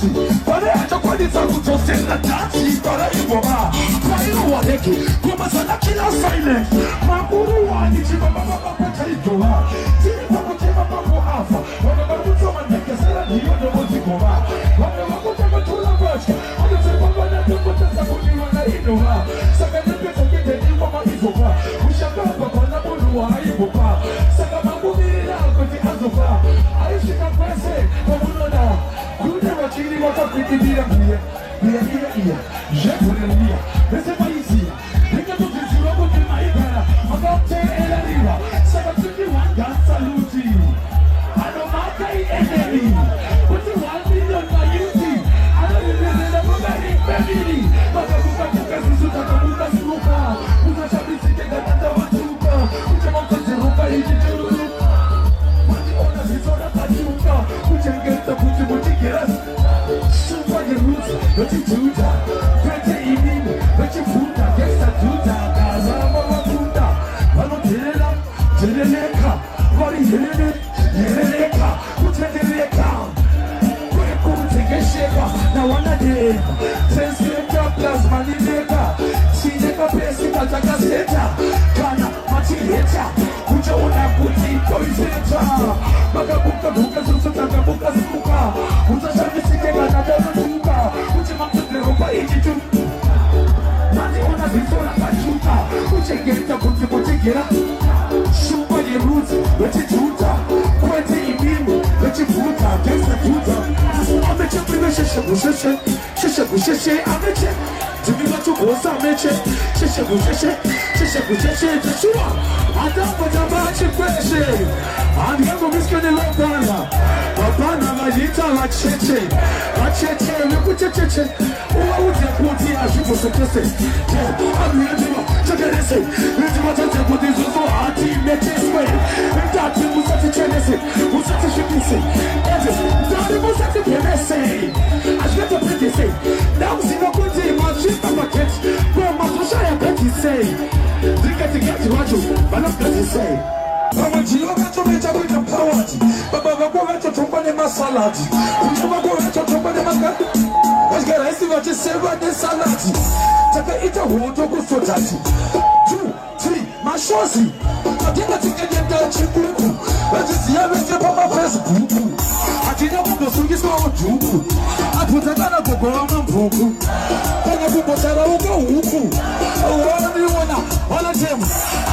saluti pale atakwaliza kutosela tati para iboma kwayo wadeke kwa sana kila silent makuru wani chiba baba pata idola tini pako tema pako afa wana baruto maneke sela niyo ndo mozikoma wana wakutema tula bashka wana sepa wana tuko tesa kuniwa na idola saka nepeta kete niwa maizoma ushakamba kwa nabulu wa aiboka saka mangumira kuti azoka aishika pese kwa munona kude wachini wakafikidira mia je pourrais le dire mais c'est pas ici les gars tout est sur le côté de Maïkara Magante et la riva ça va te dire Wanga saluti Anomaka et ennemi Kuti 1 million Mayuti Anomaka la Magari family Magabuka kuka susuta kamuka suruka Uza shabisi kega tata watuka Uche mauta zeruka hiji chururu Mati ona zizona kachuka Uche ngeta kuti muti kiras Super the roots But you do that Pete imini But you food that Gesta do that Gaza mama funda Vano terela Tereleka Wari helele Heleleka Kutendeleka Kwe kumteke sheka Na wana deka Tensleka Plasma nileka Sineka pesi Kataka seta Kana Mati heta Kucha una kuti Koizeta Magabuka buka Susutaka buka suka Uza shabisi kega na dama tuka Uche mamtute ropa ijitu Mati ona zizona kachuka Uche geta kuti kutikira Shumba ye roots Wechi tuta Kwete imimu Wechi futa Gesta tuta Ameche prime sheshe busheshe Sheshe busheshe Ameche Jimila tukosa ameche Sheshe busheshe Sheshe busheshe Teshua Adampa tabachi kweshe Adiyango miskene lopana Wapana majita wacheche Wacheche Wekuchecheche Uwa uze kuti ashipo sekese Adu yajima Chekelese Yajima tante kuti zuzo Ati meteswe Mtati musati chenese Musati shikise Ejes Mtati musati penese Ashkata petese Damsina kuti Mashita paket Kwa matusha ya petise Zikati wacho Banafkatise Baba jilo gato mecha wita pawati Baba wako wecho tumbane masalati Kuchu wako wecho tumbane makati Wajgara isi wache seva de salati Taka ita huoto kusotati 2, 3, mashozi Katika tikejenda chikuku Wajisia wese papa Facebook Atina kundo sungisa wa juku Aputakana kukola mbuku Kanya kubotara uko huku Wala jemu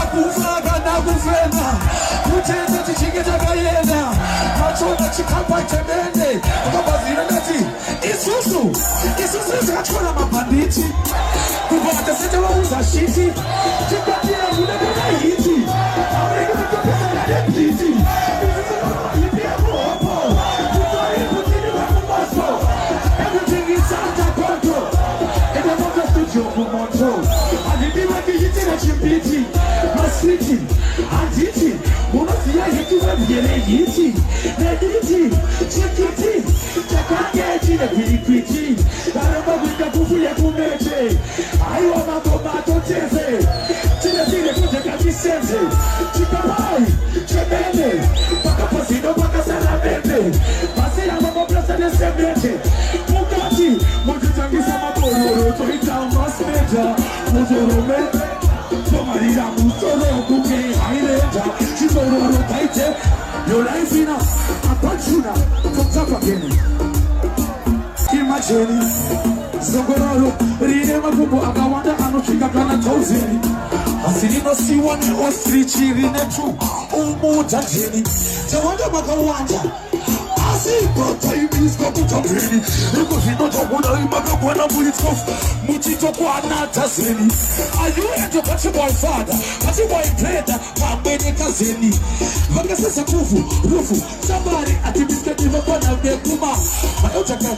Akufaga na kufena Kutenda tichike takayena Machona chikapa chemene Kabazira nati Isusu zikachona mapanditi Kubata sete wa uza shiti Chikatia unabona hiti Amerika mkapesa na depiti Isusu kama yipia kuhopo Kutari kutini wa kumaso Everything is under control Ega moto studio kumoto Adibiwa kijiti na chimpiti Maswiti Anditi Unasia hiki wa mjele yiti Nediti Chikiti Chakangeti na kwilikwiti Aramba wika kufu ya kumete Aiwa makomato teze Chile zile kute kamisenze Chikapai Chemene Paka pasino paka salamende Pasina mama plasa de semete Mukati Mujutangisa mabororo Toita masmeta Mujorome Tomarira musoro kuke Aireja Chisororo taite Your life in a Apachuna From top again Imagine Zogororo Rine makubo Akawanda anochika kana tauzeni Asilino siwane Ostrichi rine tu Umuta jeni Tawanda makawanda Asiko taimisko kutapeni Iko zino chokuna imaka kwa bulitkof Mutito kwa nataseni Ayuwe to kachi boy father Kachi boy pleta Pambene kazeni Vanga sasa kufu Rufu Sabari atibiske niva kwa na mekuma Mayotaka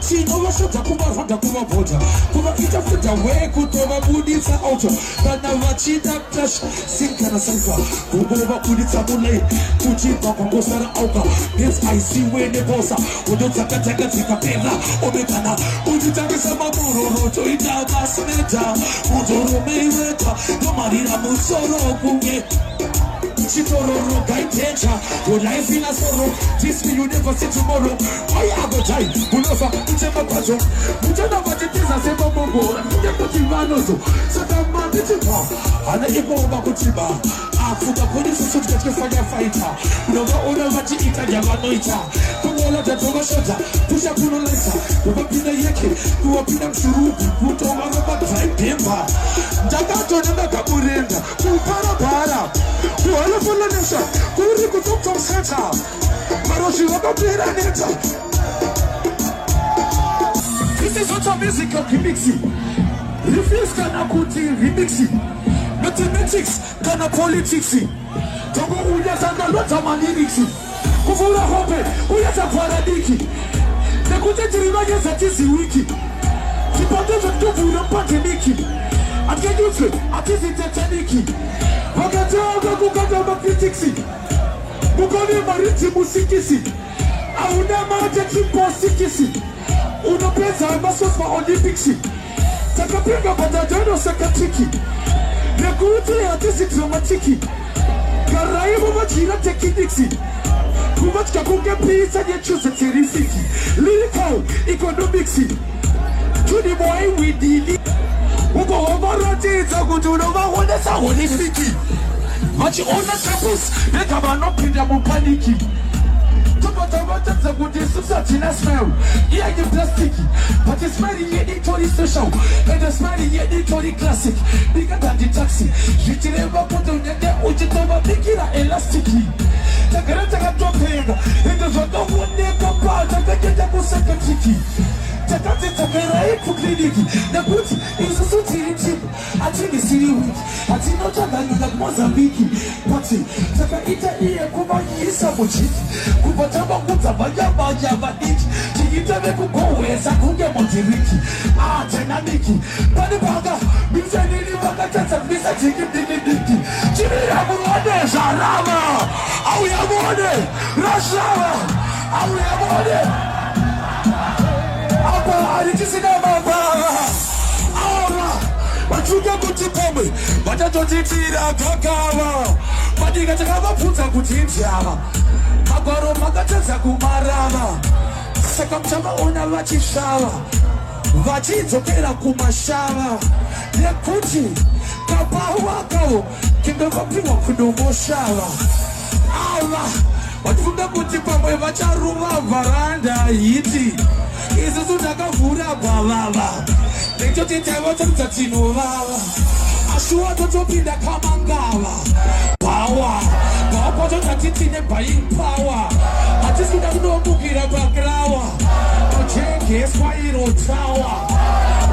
Chino washota kuma randa kuma bota Kuma itafuta we kutoba budita auto Kana wachida clash Sinka na saifa Kuboba budita mule Kuchipa kwa ngosara auka Yes I see we ne bosa Udotaka taka tika pera Omekana Uditake sama muroro Toita masineta Udoro meiweta Nomarira musoro kunge Chitororo, guy danger. Your life in a sorrow. This me you never see tomorrow. I have a time. Munofa, Uchema Pajo. Mujana Vatiza Seba Bobo. Yakotivanozo. Satama Tipa. Ana Iko Bakutiba. Afuga police should get your firefighter. Nova Ona Vati Italianoita. Kumola Toga Shota. Pusha Puno Lisa. Ubapina Yaki. Uapina Shuru. Puto Maraba Pimpa. Jagato Nanda Kaburenda. Kupara Para. Kuala Polanesha. Kuriku Tom Seta. Maroshi Wakapira Neta. This is what a musical remixing. Refuse Kanakuti remixing. Mathematics kana politics. Togo uyatanga lota maniriksi. Kuvula hope uyata paradiki. Nekutejiribaje za tizi wiki. Kipatezo kuvula pandemiki. Atkejutwe atizi tetaniki. Wakatoga kukata mapitiksi. Mukoni mariti musikisi. Auna maja kimposikisi. Unapeza masos ma Olympicsi. Takapinga patajano sakatiki. Nekuti atisi dramatiki. Karaibu machira tekidiksi. Kumachka kuke pisa ye choose terrifiki. Lyrical economicsi. Juni boy with the Uko obarati zagutuno wahone sa Olympiki. Machi ona campus. Nekaba no pinda mupaniki. Topata good society na smell. Yeah, you plastic. But it's smelly yet totally special. And it's smelly yet totally classic. Bigger than the taxi. You never put on your neck, which is over bigger elastically. The Greta got dropping. And there's no one never part of the get second tricky. The Takara clinic. The good is a suit. I think it's silly week. I think not like Mozambique. Party. Taka Italy, Kuba is a bullshit. Kubataba Kutabaya Javadit. Chigita Kukoes, Akuga Monteriki. Ah, Tenamiki. Panabaga, Mizani Bagata, Misa Chicken. Jimmy Abuade, Zarama. Awi Abuade, Rashawa. Awi Abuade. Wachuka kutipome, watatotitira kakawa. Madiga takava puta kutintiava. Magoro magateza kumarava. Saka mchama ona vachishawa. Vachitokera kumashava. Nekuti, kapawa kao. Kinga vapiwa kudumoshava. Awa, wachuka kutipome, vacharuva varanda iti. Isu takavura balava. Nekoti tewa tatino lava. Ashua totopinda kamangala. Power. Wapoto tatitine buying power. Atisu na unokukira bagrawa. Ocheke swairo tawa.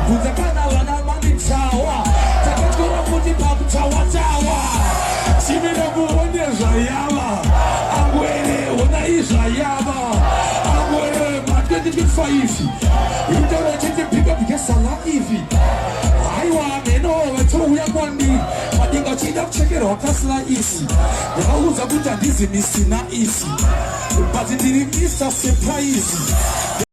Kutakana wana mani tawa. Takakura kuti pamu tawa. Chimina kuone zayama. Angwele ona izayama. Angwele matweti faifi. Indora chete pick up sala ivi. Aiwa meno wetu ya kwandi. Madinga chida chekero kasla isi. Yauza buta dizi misina isi. But it didn't miss a surprise.